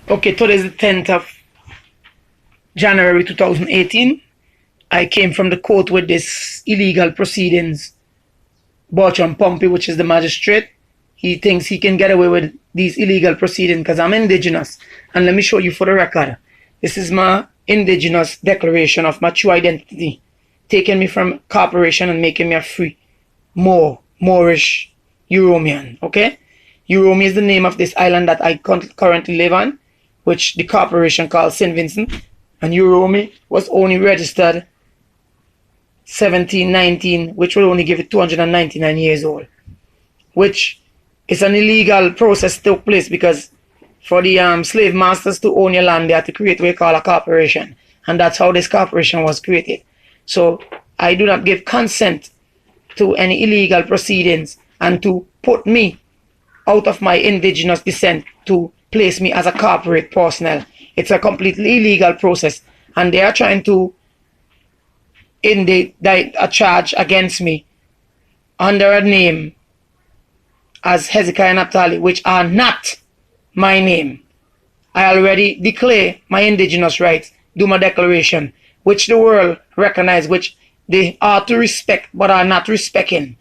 Okay, today is the 10th of January 2018. I came from the court with this illegal proceedings. Bertram Pompey, which is the magistrate, he thinks he can get away with these illegal proceedings because I'm indigenous. And let me show you for the record. This is my Indigenous Declaration of my true identity, taking me from corporation and making me a free Moorish European. Okay, Europe is the name of this island that I currently live on, which the corporation called St. Vincent, and Europe was only registered 1719, which will only give it 299 years old, which is an illegal process took place because for the slave masters to own your land, they had to create what we call a corporation, and that's how this corporation was created. So I do not give consent to any illegal proceedings and to put me out of my indigenous descent to place me as a corporate personnel. It's a completely illegal process, and they are trying to indict a charge against me under a name as Hezekiah Naphtali, which are not my name. I already declare my indigenous rights, do my declaration, which the world recognize, which they are to respect but are not respecting.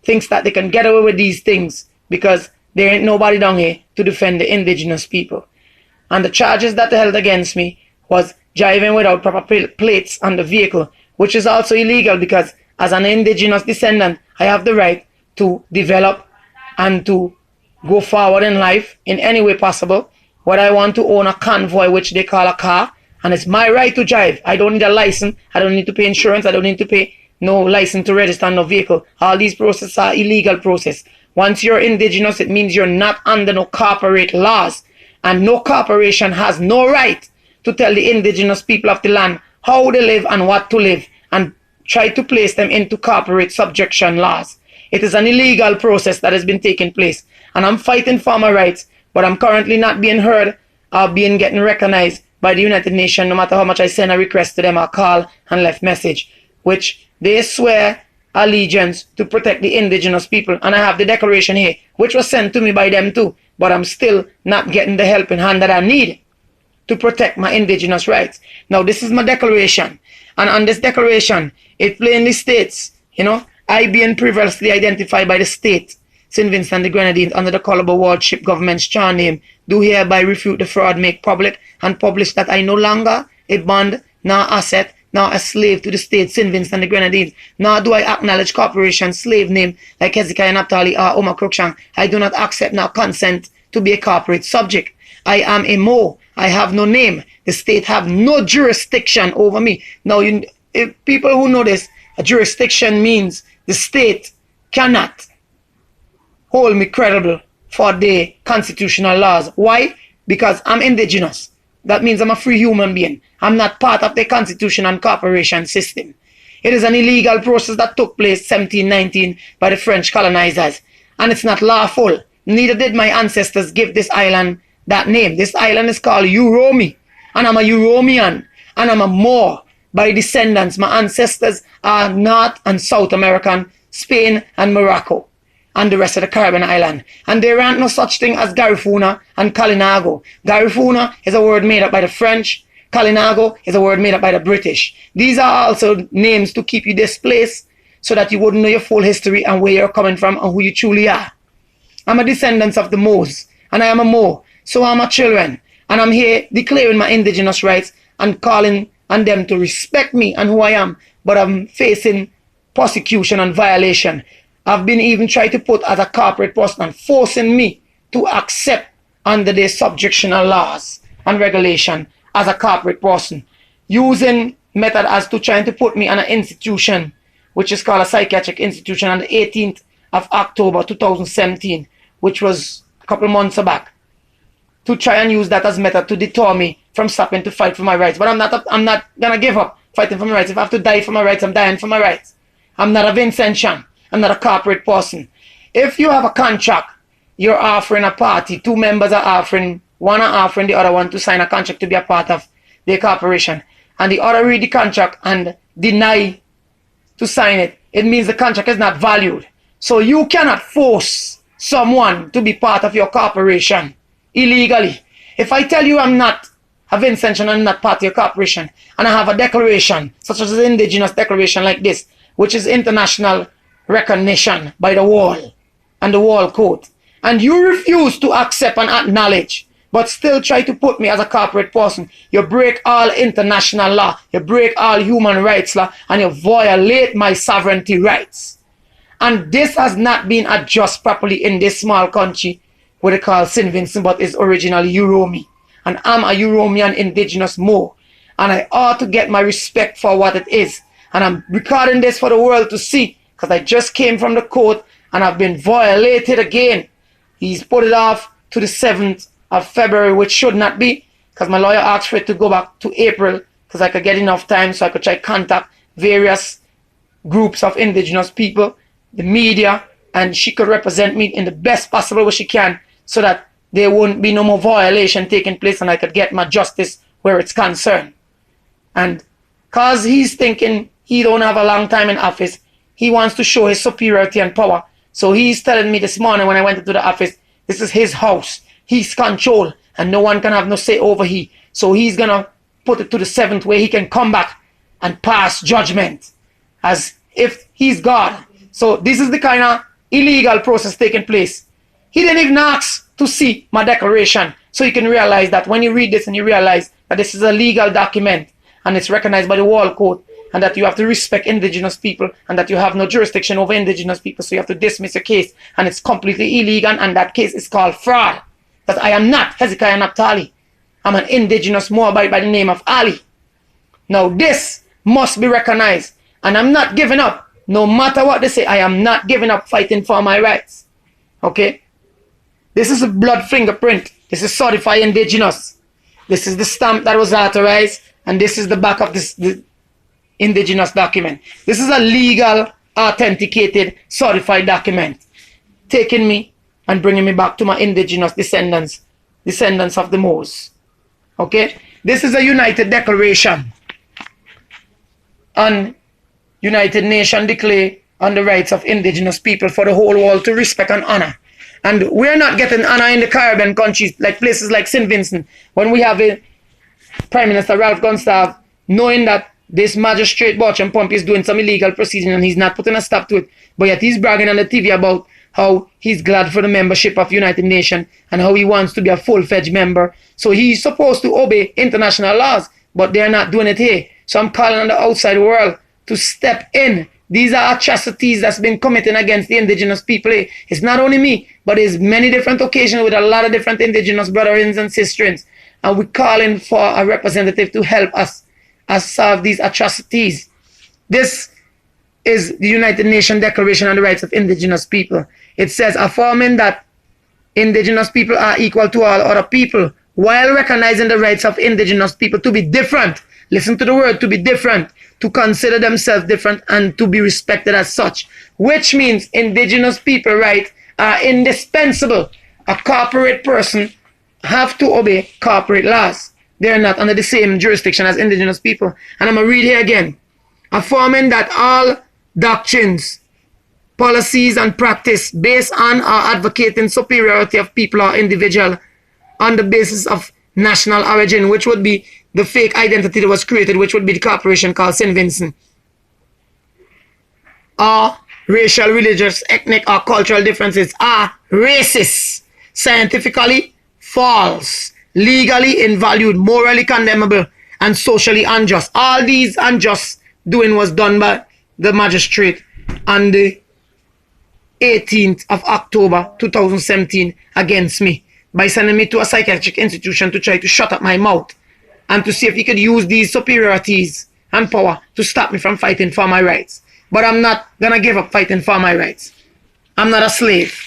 Thinks that they can get away with these things because there ain't nobody down here to defend the indigenous people. And the charges that they held against me was driving without proper plates on the vehicle, which is also illegal because as an indigenous descendant, I have the right to develop and to go forward in life in any way possible. What I want to own a convoy, which they call a car, and it's my right to drive. I don't need a license. I don't need to pay insurance. I don't need to pay no license to register no vehicle. All these processes are illegal process. Once you're indigenous, it means you're not under no corporate laws, and no corporation has no right to tell the indigenous people of the land how they live and what to live and try to place them into corporate subjection laws. It is an illegal process that has been taking place, and I'm fighting for my rights, but I'm currently not being heard or getting recognized by the United Nations, no matter how much I send a request to them or call and left message, which they swear allegiance to protect the indigenous people. And I have the declaration here, which was sent to me by them too, but I'm still not getting the helping hand that I need to protect my indigenous rights. Now, this is my declaration, and on this declaration, it plainly states, I being previously identified by the state, St. Vincent and the Grenadines, under the Colombo Wardship Government's charter name, do hereby refute the fraud, make public and publish that I no longer a bond, nor asset, nor a slave to the state, St. Vincent and the Grenadines, nor do I acknowledge corporation slave name like Hezekiah Naphtali or Omar Cruikshank. I do not accept nor consent to be a corporate subject. I am a Mo. I have no name. The state have no jurisdiction over me. Now, if people who know this, a jurisdiction means the state cannot hold me credible for the constitutional laws. Why? Because I'm indigenous. That means I'm a free human being. I'm not part of the constitution and corporation system. It is an illegal process that took place 1719 by the French colonizers, and it's not lawful. Neither did my ancestors give this island that name. This island is called Uromi, and I'm a European, and I'm a Moor by descendants. My ancestors are North and South American, Spain and Morocco, and the rest of the Caribbean island. And there aren't no such thing as Garifuna and Kalinago. Garifuna is a word made up by the French. Kalinago is a word made up by the British. These are also names to keep you displaced so that you wouldn't know your full history and where you're coming from and who you truly are. I'm a descendant of the Moors, and I am a Moor, so are my children. And I'm here declaring my indigenous rights and calling on them to respect me and who I am, but I'm facing persecution and violation. I've been even tried to put as a corporate person and forcing me to accept under their subjectional laws and regulation as a corporate person, using method as to trying to put me on an institution which is called a psychiatric institution on the 18th of October 2017, which was a couple months back, to try and use that as method to deter me from stopping to fight for my rights. But I'm not gonna give up fighting for my rights. If I have to die for my rights, I'm dying for my rights. I'm not a Vincent Chan. I'm not a corporate person. If you have a contract, you're offering a party, two members are offering, one are offering the other one to sign a contract to be a part of the corporation, and the other read the contract and deny to sign it, it means the contract is not valued. So you cannot force someone to be part of your corporation illegally. If I tell you I'm not a Vincent and I'm not part of your corporation, and I have a declaration, such as the Indigenous Declaration like this, which is international recognition by the wall and the wall code, and you refuse to accept and acknowledge, but still try to put me as a corporate person, you break all international law, you break all human rights law, and you violate my sovereignty rights. And this has not been adjusted properly in this small country, what they call St. Vincent, but is originally Uromi. And I'm a Uromian indigenous Mo. And I ought to get my respect for what it is. And I'm recording this for the world to see, because I just came from the court and I've been violated again. He's put it off to the 7th of February, which should not be, because my lawyer asked for it to go back to April, because I could get enough time so I could try to contact various groups of indigenous people, the media, and she could represent me in the best possible way she can, so that there won't be no more violation taking place and I could get my justice where it's concerned. And because he's thinking he don't have a long time in office, he wants to show his superiority and power. So he's telling me this morning when I went into the office, this is his house, he's control, and no one can have no say over he. So he's gonna put it to the 7th where he can come back and pass judgment as if he's God. So this is the kind of illegal process taking place. He didn't even ask to see my declaration, so you can realize that when you read this and you realize that this is a legal document and it's recognized by the Wall Code, and that you have to respect indigenous people, and that you have no jurisdiction over indigenous people, so you have to dismiss your case, and it's completely illegal, and that case is called fraud. That I am not Hezekiah Naphtali. I'm an indigenous Moabite by the name of Ali. Now this must be recognized, and I'm not giving up. No matter what they say, I am not giving up fighting for my rights. Okay? This is a blood fingerprint. This is certified indigenous. This is the stamp that was authorized, and this is the back of the Indigenous document. This is a legal, authenticated, certified document, taking me and bringing me back to my indigenous descendants of the Moors. Okay? This is a United Declaration on United Nations declare on the rights of indigenous people for the whole world to respect and honor. And we're not getting honor in the Caribbean countries, like places like St. Vincent, when we have a Prime Minister Ralph Gunstaff knowing that this magistrate Bartram Pump is doing some illegal proceeding and he's not putting a stop to it, but yet he's bragging on the TV about how he's glad for the membership of United Nations and how he wants to be a full-fledged member. So he's supposed to obey international laws, but they're not doing it here. So I'm calling on the outside world to step in. These are atrocities that's been committed against the indigenous people. It's not only me, but there's many different occasions with a lot of different indigenous brothers and sisters. And we're calling for a representative to help us solve these atrocities. This is the United Nations Declaration on the Rights of Indigenous People. It says, affirming that indigenous people are equal to all other people, while recognizing the rights of indigenous people to be different. Listen to the word, to be different, to consider themselves different, and to be respected as such, which means indigenous people rights are indispensable. A corporate person have to obey corporate laws. They're not under the same jurisdiction as indigenous people. And I'm going to read here again. Affirming that all doctrines, policies, and practice based on or advocating superiority of people or individual on the basis of national origin, which would be the fake identity that was created, which would be the corporation called St. Vincent, or racial, religious, ethnic, or cultural differences are racist, scientifically false, legally invalued, morally condemnable, and socially unjust. All these unjust doing was done by the magistrate on the 18th of October 2017 against me by sending me to a psychiatric institution to try to shut up my mouth and to see if he could use these superiorities and power to stop me from fighting for my rights. But I'm not gonna give up fighting for my rights. I'm not a slave.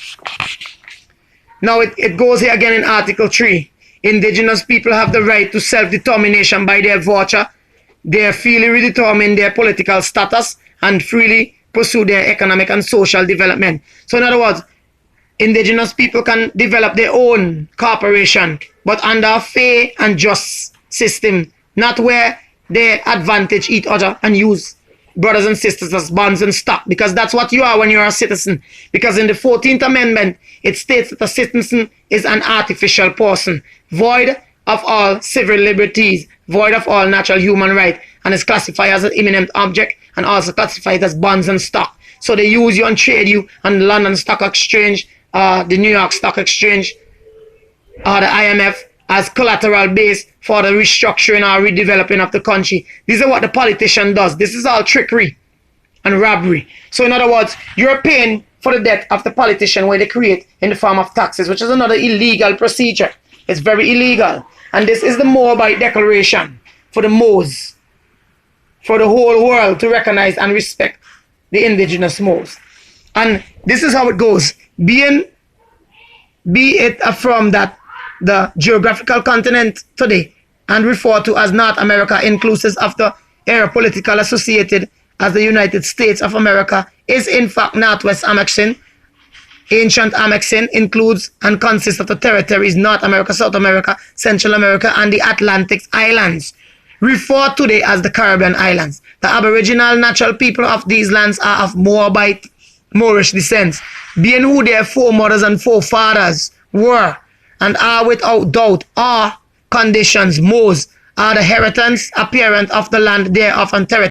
Now it goes here again in Article 3. Indigenous people have the right to self-determination by their voucher. They freely determine their political status and freely pursue their economic and social development. So in other words, indigenous people can develop their own corporation, but under a fair and just system, not where they advantage each other and use brothers and sisters as bonds and stock, because that's what you are when you're a citizen. Because in the 14th Amendment, it states that a citizen is an artificial person, void of all civil liberties, void of all natural human rights, and is classified as an imminent object and also classified as bonds and stock. So they use you and trade you on the London Stock Exchange, the New York Stock Exchange, or the IMF as collateral base for the restructuring or redeveloping of the country. This is what the politician does. This is all trickery and robbery. So in other words, you're paying for the debt of the politician where they create in the form of taxes, which is another illegal procedure. It's very illegal. And this is the Moabite Declaration for the Moors, for the whole world to recognize and respect the indigenous Moors. And this is how it goes. Be it affirmed that the geographical continent today and referred to as North America, inclusive of the area political associated as the United States of America, is in fact Northwest Amexin. Ancient Amexin includes and consists of the territories North America, South America, Central America, and the Atlantic Islands, referred today as the Caribbean Islands. The aboriginal natural people of these lands are of Moabite, Moorish descent, being who their foremothers and forefathers were, and are without doubt all conditions Moors are the inheritance apparent of the land thereof and territory.